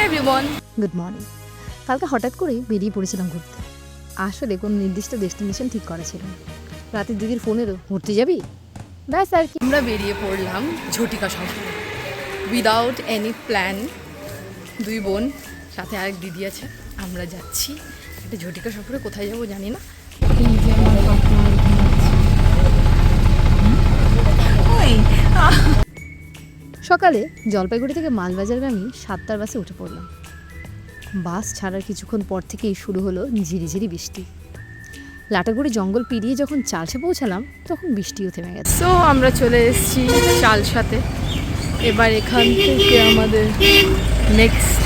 Everyone, good morning. কালকে হঠাৎ করেই বেরিয়ে পড়েছিলাম ঘুরতে। আসলে কোনো নির্দিষ্ট ডেস্টিনেশন ঠিক করা ছিল না। রাতে দিদির ফোনেরও ঘুরতে যাবি, ব্যাস আর কি। আমরা বেরিয়ে পড়লাম ঝটিকা সফরে উইদাউট এনি প্ল্যান। দুই বোন, সাথে আরেক দিদি আছে। আমরা যাচ্ছি একটা ঝটিকা সফরে, কোথায় যাবো জানি না। সকালে জলপাইগুড়ি থেকে মালবাজারগামী 7টার বাসে উঠে পড়লাম। বাস ছাড়ার কিছুক্ষণ পর থেকেই শুরু হলো ঝিরিঝিরি বৃষ্টি। লাটাগুড়ি জঙ্গল পেরিয়ে যখন চালসা পৌঁছালাম তখন বৃষ্টিও থেমে গেছে। সো আমরা চলে এসেছি চালসাতে। এবার এখান থেকে আমাদের নেক্সট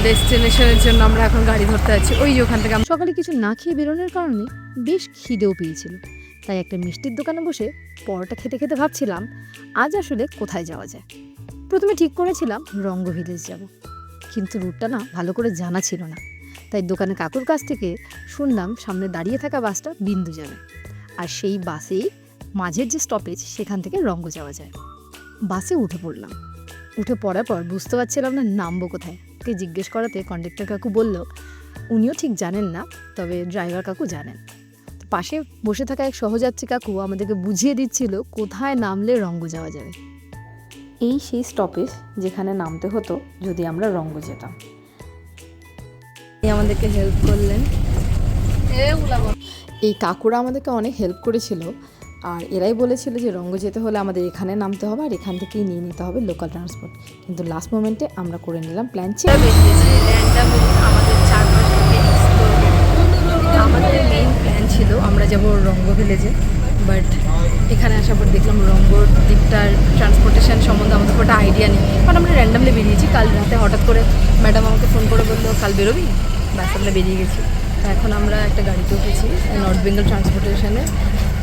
ডেস্টিনেশনের জন্য আমরা এখন গাড়ি ধরতে যাচ্ছি। ওই যে ওখান থেকে সকালে কিছু না খেয়ে বেরোনোর কারণে বেশ খিদেও পেয়েছিল, তাই একটা মিষ্টির দোকানে বসে পরোটা খেতে খেতে ভাবছিলাম আজ আসলে কোথায় যাওয়া যায়। প্রথমে ঠিক করেছিলাম রঙ্গ ভিলেজ যাব, কিন্তু রুটটা না ভালো করে জানা ছিল না। তাই দোকানে কাকুর কাছ থেকে শুনলাম সামনে দাঁড়িয়ে থাকা বাসটা বিন্দু যাবে, আর সেই বাসেই মাঝের যে স্টপেজ সেখান থেকে রঙ্গ যাওয়া যায়। বাসে উঠে পড়লাম। উঠে পড়ার পর বুঝতে পারছিলাম না নামবো কোথায়। কে জিজ্ঞেস করাতে কন্ডাক্টর কাকু বলল উনিও ঠিক জানেন না, তবে ড্রাইভার কাকু জানেন। পাশে বসে থাকা এক সহযাত্রী কাকু আমাদেরকে বুঝিয়ে দিচ্ছিল কোথায় নামলে রঙ্গ যাওয়া যাবে। এই সেই স্টপেজ যেখানে নামতে হতো যদি আমরা রঙ্গ যেতাম। আমাদেরকে হেল্প করলেন। এই কাকুরা আমাদেরকে অনেক হেল্প করেছিল, আর এরাই বলেছিল যে রঙ্গ যেতে হলে আমাদের এখানে নামতে হবে আর এখান থেকেই নিয়ে নিতে হবে লোকাল ট্রান্সপোর্ট। কিন্তু লাস্ট মোমেন্টে আমরা করে নিলাম প্ল্যান চেঞ্জ। আমাদের চারপাশে আমাদের মেইন প্ল্যান ছিল আমরা যাব রঙ্গ ভিলেজে, বাট এখানে আসার পর দেখলাম রঙ্গর দিকটার ট্রান্সপোর্টেশন সম্বন্ধে আমাদের একটা আইডিয়া নেই, কারণ আমরা র্যান্ডামলি বেরিয়েছি। কাল রাতে হঠাৎ করে ম্যাডাম আমাকে ফোন করে বললো কাল বেরোবি, ব্যাস আমরা বেরিয়ে গেছি। এখন আমরা একটা গাড়িতে উঠেছি নর্থ বেঙ্গল ট্রান্সপোর্টেশনে,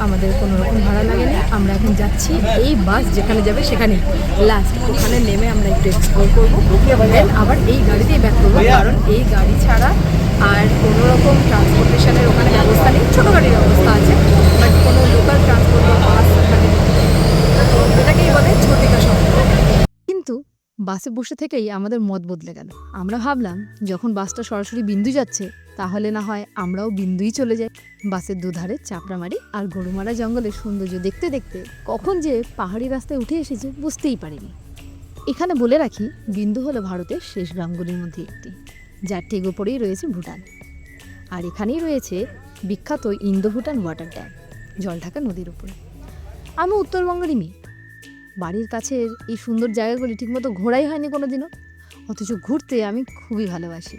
আমাদের কোনো রকম ভাড়া লাগেনি। আমরা এখন যাচ্ছি এই বাস যেখানে যাবে সেখানেই লাস্ট, ওখানে নেমে আমরা একটু এক্সপ্লোর করবো, দেন আবার এই গাড়িতেই ব্যাক করবো, কারণ এই গাড়ি ছাড়া আর কোনো রকম ট্রান্সপোর্টেশনের ওখানে ব্যবস্থা নেই। ছোটো গাড়ির ব্যবস্থা আছে, বাট কোনো লোকাল ট্রান্সপোর্ট বা বাস ওখানে এটাকেই বলে ঝটিকা সফর। কিন্তু বাসে বসে থেকেই আমাদের মত বদলে গেল। আমরা ভাবলাম যখন বাসটা সরাসরি বিন্দু যাচ্ছে তাহলে না হয় আমরাও বিন্দুই চলে যাই। বাসের দুধারে চাপড়ামারি আর গরুমারা জঙ্গলের সৌন্দর্য দেখতে দেখতে কখন যে পাহাড়ি রাস্তায় উঠে এসেছে বুঝতেই পারিনি। এখানে বলে রাখি, বিন্দু হলো ভারতের শেষ গ্রামগুলির মধ্যে একটি, যার ঠিক ওপরেই রয়েছে ভুটান। আর এখানেই রয়েছে বিখ্যাত Indo Bhutan water dam, Jaldhaka নদীর উপরে। আমি উত্তরবঙ্গেরই মেয়ে, বাড়ির কাছের এই সুন্দর জায়গাগুলি ঠিকমতো ঘোরাই হয়নি কোনোদিনও, অথচ ঘুরতে আমি খুবই ভালোবাসি।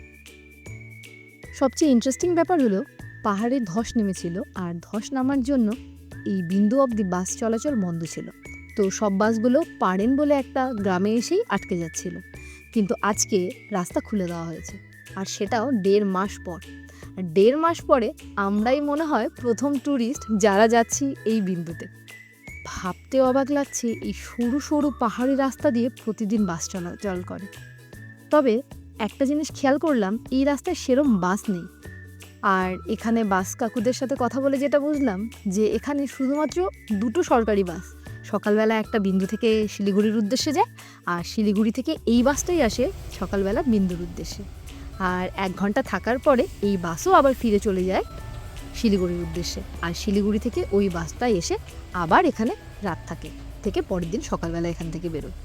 সবচেয়ে ইন্টারেস্টিং ব্যাপার হলো পাহাড়ে ধস নেমেছিল, আর ধস নামার জন্য এই বিন্দু অবধি বাস চলাচল বন্ধ ছিল। তো সব বাসগুলো পারেন বলে একটা গ্রামে এসেই আটকে যাচ্ছিল, কিন্তু আজকে রাস্তা খুলে দেওয়া হয়েছে, আর সেটাও 1.5 মাস পর। আর 1.5 মাস পরে আমরাই মনে হয় প্রথম ট্যুরিস্ট যারা যাচ্ছি এই বিন্দুতে। ভাবতে অবাক লাগছে এই সরু সরু পাহাড়ি রাস্তা দিয়ে প্রতিদিন বাস চলাচল করে। তবে একটা জিনিস খেয়াল করলাম, এই রাস্তায় সেরম বাস নেই। আর এখানে বাস কাকুদের সাথে কথা বলে যেটা বুঝলাম যে এখানে শুধুমাত্র 2টো সরকারি বাস, সকালবেলা একটা বিন্দু থেকে শিলিগুড়ির উদ্দেশ্যে যায়, আর শিলিগুড়ি থেকে এই বাসটাই আসে সকালবেলা বিন্দুর উদ্দেশ্যে। আর 1 ঘন্টা থাকার পরে এই বাসও আবার ফিরে চলে যায় শিলিগুড়ির উদ্দেশ্যে, আর শিলিগুড়ি থেকে ওই বাসটা এসে আবার এখানে রাত থেকে পরের দিন সকালবেলা এখান থেকে বেরোয়।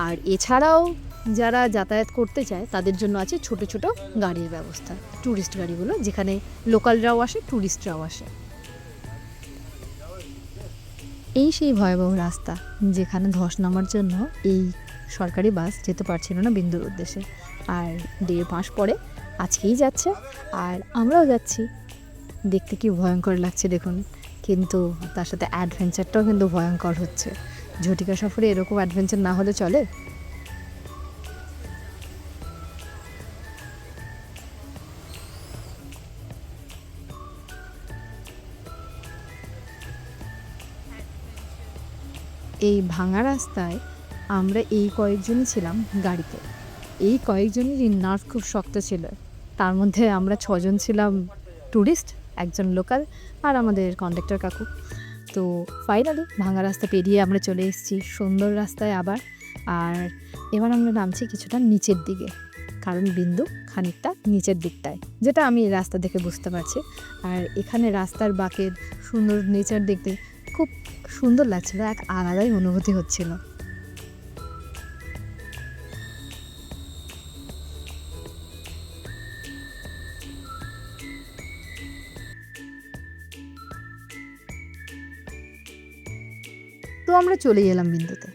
আর এছাড়াও যারা যাতায়াত করতে চায় তাদের জন্য আছে ছোট ছোট গাড়ির ব্যবস্থা, ট্যুরিস্ট গাড়িগুলো, যেখানে লোকালরাও আসে ট্যুরিস্টরাও আসে। এই সেই ভয়াবহ রাস্তা যেখানে ধস নামার জন্য এই সরকারি বাস যেতে পারছিল না বিন্দুর উদ্দেশ্যে। আর 1.5 মাস পরে আজকেই যাচ্ছে, আর আমরাও যাচ্ছি। দেখতে কি ভয়ঙ্কর লাগছে দেখুন, কিন্তু তার সাথে অ্যাডভেঞ্চারটাও কিন্তু ভয়ঙ্কর হচ্ছে। ঝটিকা সফরে এরকম অ্যাডভেঞ্চার না হলে চলে? এই ভাঙা রাস্তায় আমরা এই কয়েকজনই ছিলাম গাড়িতে। এই কয়েকজনেরই নার্ভ খুব শক্ত ছিল। তার মধ্যে আমরা 6 জন ছিলাম ট্যুরিস্ট, একজন লোকাল আর আমাদের কন্ডাক্টর কাকু। তো ফাইনালি ভাঙা রাস্তা পেরিয়ে আমরা চলে এসেছি সুন্দর রাস্তায় আবার। আর এবার আমরা নামছি কিছুটা নিচের দিকে, কারণ বিন্দু খানিকটা নিচের দিকটায়, যেটা আমি রাস্তা দেখে বুঝতে পারছি। আর এখানে রাস্তার বাঁকের সুন্দর নেচার দেখতে খুব সুন্দর লাগছিল, এক আলাদাই অনুভূতি হচ্ছিল। তো আমরা চলে এলাম বিন্দুতে।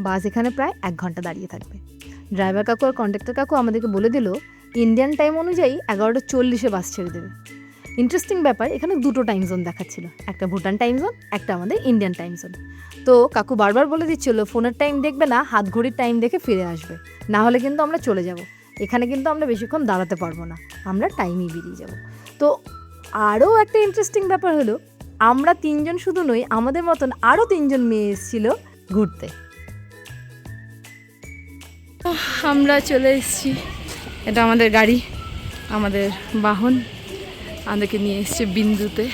বাস এখানে প্রায় 1 ঘন্টা দাঁড়িয়ে থাকবে। ড্রাইভার কাকু আর কন্ডাক্টর কাকু আমাদেরকে বলে দিল ইন্ডিয়ান টাইম অনুযায়ী 11:40 বাস ছেড়ে দেবে। ইন্টারেস্টিং ব্যাপার, এখানে 2টো টাইম জোন দেখাচ্ছিল, একটা ভুটান টাইম জোন, একটা আমাদের ইন্ডিয়ান টাইম জোন। তো কাকু বারবার বলে দিচ্ছিল ফোনের টাইম দেখবে না, হাত ঘড়ির টাইম দেখে ফিরে আসবে, না হলে কিন্তু আমরা চলে যাব। এখানে কিন্তু আমরা বেশিক্ষণ দাঁড়াতে পারবো না, আমরা টাইমেই বেরিয়ে যাব। তো আরও একটা ইন্টারেস্টিং ব্যাপার হলো, আমরা 3জন শুধু নই, আমাদের মতন আরও 3জন মেয়ে এসেছিল ঘুরতে। আমরা চলে এসেছি, এটা আমাদের গাড়ি, আমাদের বাহন আমাদেরকে নিয়ে এসছে বিন্দুতে।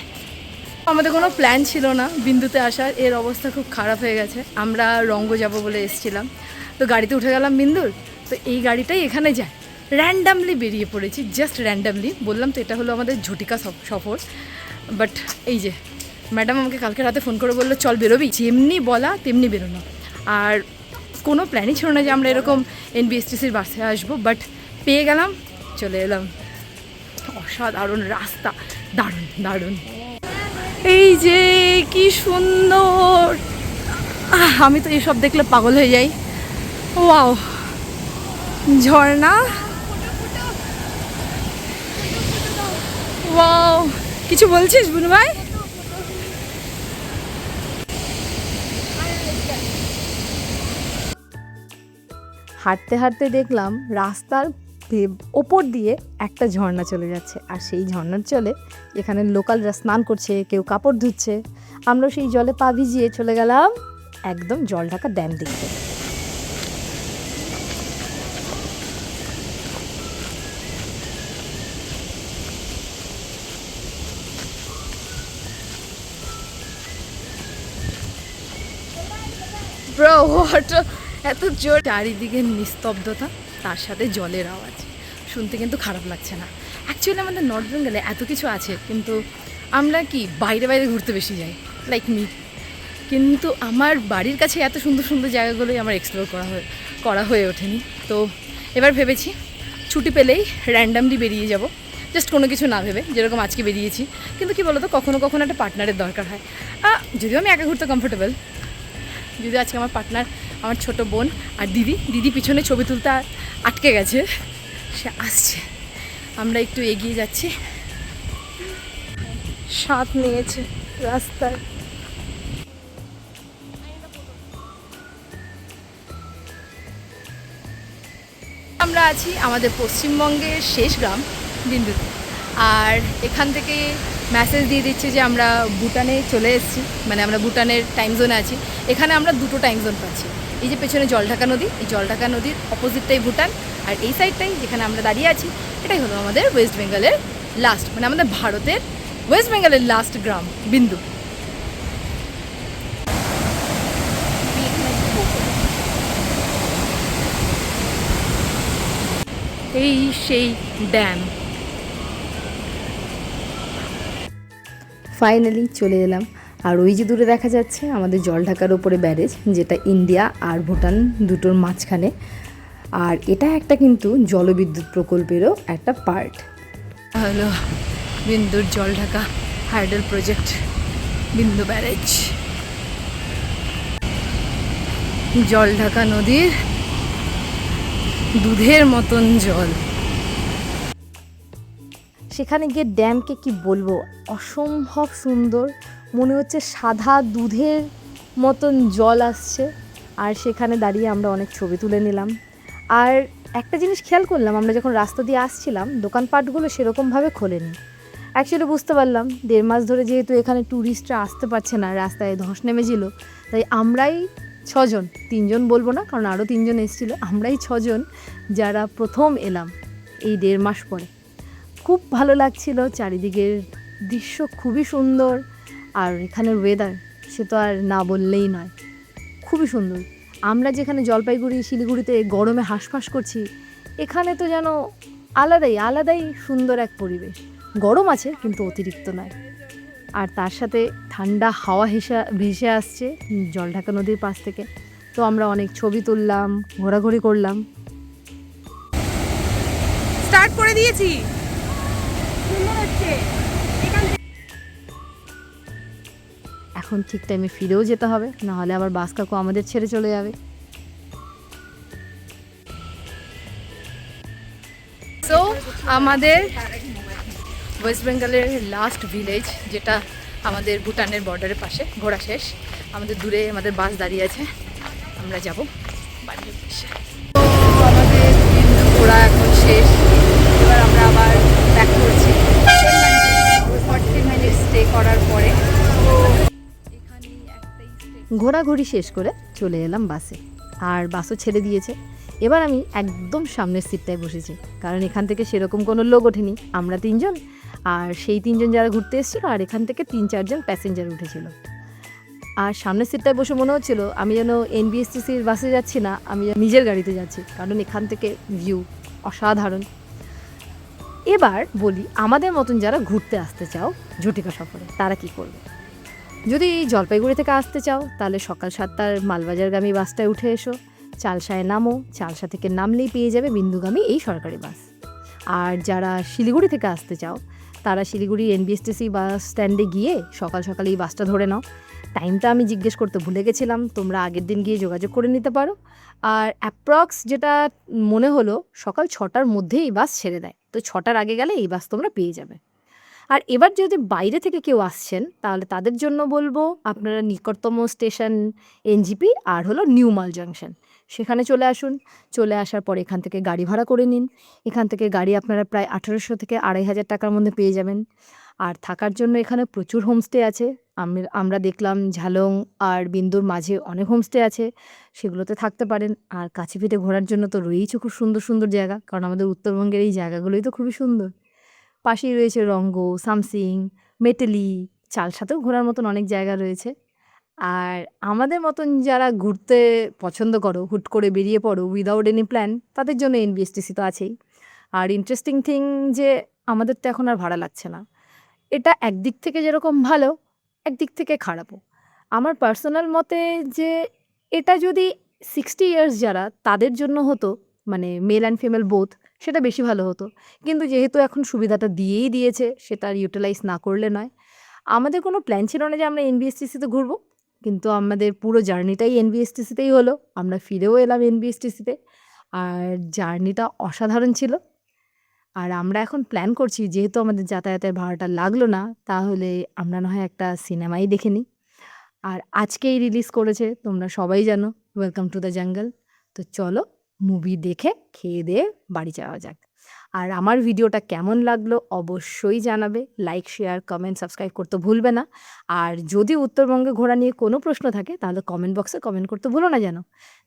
আমাদের কোনো প্ল্যান ছিল না বিন্দুতে আসার, এর অবস্থা খুব খারাপ হয়ে গেছে। আমরা রঙ্গ যাব বলে এসেছিলাম, তো গাড়িতে উঠে গেলাম বিন্দুর, তো এই গাড়িটাই এখানে যায়। র্যান্ডামলি বেরিয়ে পড়েছি, জাস্ট র্যান্ডামলি। বললাম তো এটা হলো আমাদের ঝটিকা সফর। বাট এই যে ম্যাডাম আমাকে কালকে রাতে ফোন করে বললো চল বেরোবি, যেমনি বলা তেমনি বেরোনো। আর কোনো প্ল্যানই ছিল না যে আমরা এরকম এনবিএসটিসির বাসে আসবো, বাট পেয়ে গেলাম, চলে এলাম। অসাধারণ রাস্তা, দারুণ দারুণ। এই যে কি সুন্দর, আমি তো এসব দেখলে পাগল হয়ে যাই। ওয়াও, ঝর্ণা, ওয়াও। কিছু বলছিস বুনু ভাই? হাঁটতে হাঁটতে দেখলাম রাস্তার ওপর দিয়ে একটা ঝর্ণা চলে যাচ্ছে, আর সেই ঝর্ণার জলে এখানে লোকালরা স্নান করছে, কেউ কাপড় ধুচ্ছে। আমরা সেই জলে পা ভিজিয়ে চলে গেলাম একদম জল ঢাকা ড্যাম দেখতে। ব্রো, ওয়াটার এত জোর, চারিদিকে নিস্তব্ধতা, তার সাথে জলের আওয়াজ শুনতে কিন্তু খারাপ লাগছে না। অ্যাকচুয়ালি আমাদের নর্থ বেঙ্গলে এত কিছু আছে, কিন্তু আমরা কি বাইরে বাইরে ঘুরতে বেশি যাই, লাইক মি। কিন্তু আমার বাড়ির কাছে এত সুন্দর সুন্দর জায়গাগুলোই আমার এক্সপ্লোর করা হয়ে ওঠেনি। তো এবার ভেবেছি ছুটি পেলেই র্যান্ডামলি বেরিয়ে যাব, জাস্ট কোনো কিছু না ভেবে, যেরকম আজকে বেরিয়েছি। কিন্তু কি বলতো, কখনো কখনো একটা পার্টনারের দরকার হয়। যদিও আমি একা ঘুরতে কমফোর্টেবল, যদিও আজকে আমার পার্টনার আমার ছোট বোন আর দিদি পিছনে ছবি তুলতে আটকে গেছে, সে আসছে। আমরা একটু এগিয়ে যাচ্ছি, সাথ নিয়েছে রাস্তায়। আমরা আছি আমাদের পশ্চিমবঙ্গের শেষ গ্রাম বিন্দুতে, আর এখান থেকে মেসেজ দিয়ে দিচ্ছে যে আমরা ভুটানে চলে এসেছি, মানে আমরা ভুটানের টাইম জোনে আছি। এখানে আমরা 2টো টাইম জোন পাচ্ছি। এই যে পেছনে জলঢাকা নদী, এই জলঢাকা নদীর অপোজিটটাই ভুটান, আর এই সাইডটাই যেখানে আমরা দাঁড়িয়ে আছি, এটাই হলো আমাদের ওয়েস্ট বেঙ্গলের লাস্ট, মানে আমাদের ভারতের ওয়েস্ট বেঙ্গলের লাস্ট গ্রাম বিন্দু। এই সেই ড্যাম। ফাইনালি চলে এলাম, আর ওই যে দূরে দেখা যাচ্ছে আমাদের জলঢাকার ওপরে ব্যারেজ, যেটা ইন্ডিয়া আর ভুটান দুটোর মাঝখানে। আর এটা একটা কিন্তু জলবিদ্যুৎ প্রকল্পেরও একটা পার্ট। হলো বিন্দুর জলঢাকা হাইডেল প্রজেক্ট, বিন্দু ব্যারেজ। জলঢাকা নদীর দুধের মতন জল। সেখানে গিয়ে ড্যামকে কি বলবো, অসম্ভব সুন্দর, মনে হচ্ছে সাদা দুধের মতন জল আসছে। আর সেখানে দাঁড়িয়ে আমরা অনেক ছবি তুলে নিলাম। আর একটা জিনিস খেয়াল করলাম, আমরা যখন রাস্তা দিয়ে আসছিলাম দোকানপাটগুলো সেরকমভাবে খোলেনি। অ্যাকচুয়ালি বুঝতে পারলাম 1.5 মাস ধরে যেহেতু এখানে ট্যুরিস্টরা আসতে পারছে না, রাস্তায় ধস নেমেছিল, তাই আমরাই 6জন, 3জন বলবো না কারণ আরও 3জন এসেছিলো, আমরাই 6জন যারা প্রথম এলাম এই 1.5 মাস পরে। খুব ভালো লাগছিল, চারিদিকের দৃশ্য খুবই সুন্দর, আর এখানের ওয়েদার সে তো আর না বললেই নয়, খুবই সুন্দর। আমরা যেখানে জলপাইগুড়ি শিলিগুড়িতে গরমে হাঁসফাঁস করছি, এখানে তো যেন আলাদাই সুন্দর এক পরিবেশ। গরম আছে কিন্তু অতিরিক্ত নয়, আর তার সাথে ঠান্ডা হাওয়া ভেসে আসছে জলঢাকা নদীর পাশ থেকে। তো আমরা অনেক ছবি তুললাম, ঘোরাঘুরি করলাম। স্টার্ট করে দিয়েছি, সুন্দর হচ্ছে। এখন ঠিক টাইমে ফিরেও যেতে হবে, নাহলে আবার বাস কাকু আমাদের ছেড়ে চলে যাবে। সো আমাদের ওয়েস্ট বেঙ্গলের লাস্ট ভিলেজ, যেটা আমাদের ভুটানের বর্ডারের পাশে, ঘোরা শেষ। আমাদের দূরে আমাদের বাস দাঁড়িয়ে আছে, আমরা যাব বাড়ির উদ্দেশ্যে। তো আমাদের বিন্দু ঘোরা এখন শেষ, এবার আমরা আবার ব্যাক করছি 40 মিনিট স্টে করার পরে। তো এখানেই একটাই ঘোরাঘুরি শেষ করে চলে এলাম বাসে, আর বাসও ছেড়ে দিয়েছে। এবার আমি একদম সামনের সিটটায় বসেছি, কারণ এখান থেকে সেরকম কোনো লোক ওঠেনি। আমরা 3 জন, আর সেই 3 জন যারা ঘুরতে এসেছিলো, আর এখান থেকে 3-4 জন প্যাসেঞ্জার উঠেছিল। আর সামনের সিটটায় বসে মনে হচ্ছিল আমি যেন এনবিএসটিসির বাসে যাচ্ছি না, আমি নিজের গাড়িতে যাচ্ছি, কারণ এখান থেকে ভিউ অসাধারণ। এবার বলি, আমাদের মতন যারা ঘুরতে আসতে চাও ঝটিকা সফরে, তারা কি করবে? যদি জলপাইগুড়ি থেকে আসতে চাও, তাহলে সকাল 7টার মালবাজারগামী বাসটায় উঠে এসো, চালসায় নামো, চালসা থেকে নামলেই পেয়ে যাবে বিন্দুগামী এই সরকারি বাস। আর যারা শিলিগুড়ি থেকে আসতে চাও, তারা শিলিগুড়ি এনবিএসটিসি বাস স্ট্যান্ডে গিয়ে সকাল সকাল এই বাসটা ধরে নাও। টাইমটা আমি জিজ্ঞেস করতে ভুলে গেছিলাম, তোমরা আগের দিন গিয়ে যোগাযোগ করে নিতে পারো। আর অ্যাপ্রক্স যেটা মনে হলো, সকাল 6টার মধ্যেই এই বাস ছেড়ে দেয়, তো 6টার আগে গেলে এই বাস তোমরা পেয়ে যাবে। আর এবার যদি বাইরে থেকে কেউ আসছেন, তাহলে তাদের জন্য বলবো আপনারা নিকটতম স্টেশন এনজিপি আর হলো নিউ মাল জাংশন, সেখানে চলে আসুন। চলে আসার পর এখান থেকে গাড়ি ভাড়া করে নিন। এখান থেকে গাড়ি আপনারা প্রায় 1800 থেকে 2500 টাকার মধ্যে পেয়ে যাবেন। আর থাকার জন্য এখানে প্রচুর হোমস্টে আছে। আমরা দেখলাম ঝালং আর বিন্দুর মাঝে অনেক হোমস্টে আছে, সেগুলোতে থাকতে পারেন। আর কাছে পিঠে ঘোরার জন্য তো রয়েইছে খুব সুন্দর সুন্দর জায়গা, কারণ আমাদের উত্তরবঙ্গের এই জায়গাগুলোই তো খুবই সুন্দর। পাশেই রয়েছে রঙ্গ, সামসিং, মেটেলি, চালসাতেও ঘোরার মতন অনেক জায়গা রয়েছে। আর আমাদের মতন যারা ঘুরতে পছন্দ করো, হুট করে বেরিয়ে পড়ো উইদাউট এনি প্ল্যান, তাদের জন্য এনবিএসটিসি তো আছেই। আর ইন্টারেস্টিং থিং যে আমাদের তো এখন আর ভাড়া লাগছে না। এটা একদিক থেকে যেরকম ভালো, একদিক থেকে খারাপও। আমার পার্সোনাল মতে যে এটা যদি 60 ইয়ার্স যারা, তাদের জন্য হতো, মানে মেল অ্যান্ড ফিমেল বোথ, সেটা বেশি ভালো হতো। কিন্তু যেহেতু এখন সুবিধাটা দিয়েই দিয়েছে, সেটা আর ইউটিলাইজ না করলে নয়। আমাদের কোনো প্ল্যান ছিল না যে আমরা এনবিএসটিসিতে ঘুরবো, কিন্তু আমাদের পুরো জার্নিটাই এনবিএসটিসিতেই হলো। আমরা ফিরেও এলাম এনবিএসটিসিতে, আর জার্নিটা অসাধারণ ছিল। আর আমরা এখন প্ল্যান করছি, যেহেতু আমাদের যাতায়াতের ভাড়াটা লাগলো না, তাহলে আমরা না হয় একটা সিনেমাই দেখে নিই। আর আজকেই রিলিজ করেছে, তোমরা সবাই জানো, ওয়েলকাম টু দ্য জঙ্গল। তো চলো মুভি দেখে খেয়ে দিয়ে বাড়ি যাওয়া যাক। আর আমার ভিডিওটা কেমন লাগলো অবশ্যই জানাবে। লাইক, শেয়ার, কমেন্ট, সাবস্ক্রাইব করতে ভুলবে না। আর যদি উত্তরবঙ্গে ঘোরা নিয়ে কোনো প্রশ্ন থাকে, তাহলে কমেন্ট বক্সে কমেন্ট করতে ভুলো না যেন।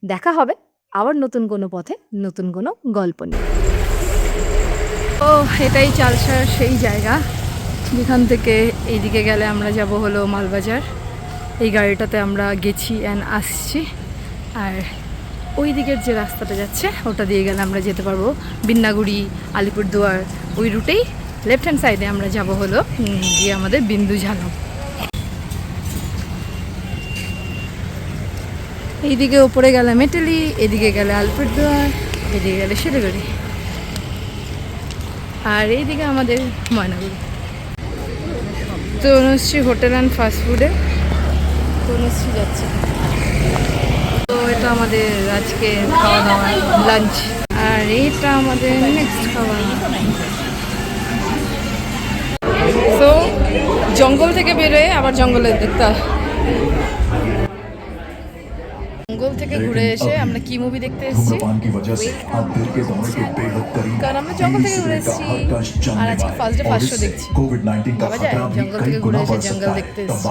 দেখা হবে আবার নতুন কোনো পথে, নতুন কোনো গল্প নিয়ে। ও এটাই চালসার সেই জায়গা, যেখান থেকে এইদিকে গেলে আমরা যাব হলো মালবাজার। এই গাড়িটাতে আমরা গেছি অ্যান্ড আসছি। আর ওই দিকের যে রাস্তাটা যাচ্ছে, ওটা দিয়ে গেলে আমরা যেতে পারবো বিন্নাগুড়ি, আলিপুরদুয়ার, ওই রুটেই। লেফট হ্যান্ড সাইডে আমরা যাব হলো গিয়ে আমাদের বিন্দু ঝালং। এইদিকে ওপরে গেলে মেটেলি, এদিকে গেলে আলিপুরদুয়ার, এদিকে গেলে শিলিগুড়ি, আর এইদিকে আমাদের ময়নাগুড়ি। তনুশ্রী হোটেল অ্যান্ড ফাস্টফুডে তনুশ্রী যাচ্ছে। তো এটা আমাদের আজকে খাওয়া দাওয়া লাঞ্চ, আর এইটা আমাদের নেক্সট খাওয়া। তো জঙ্গল থেকে বেরোয় আবার জঙ্গলে দেখতে, জঙ্গল থেকে ঘুরে এসে আমরা কি মুভি দেখতে এসেছি, কারণ আমরা জঙ্গল থেকে ঘুরে এসেছি। আর আজকে ফার্স্ট ডে ফার্স্ট শো দেখছি। ভাবা যায় জঙ্গল থেকে ঘুরে এসে জঙ্গল দেখতে এসেছি।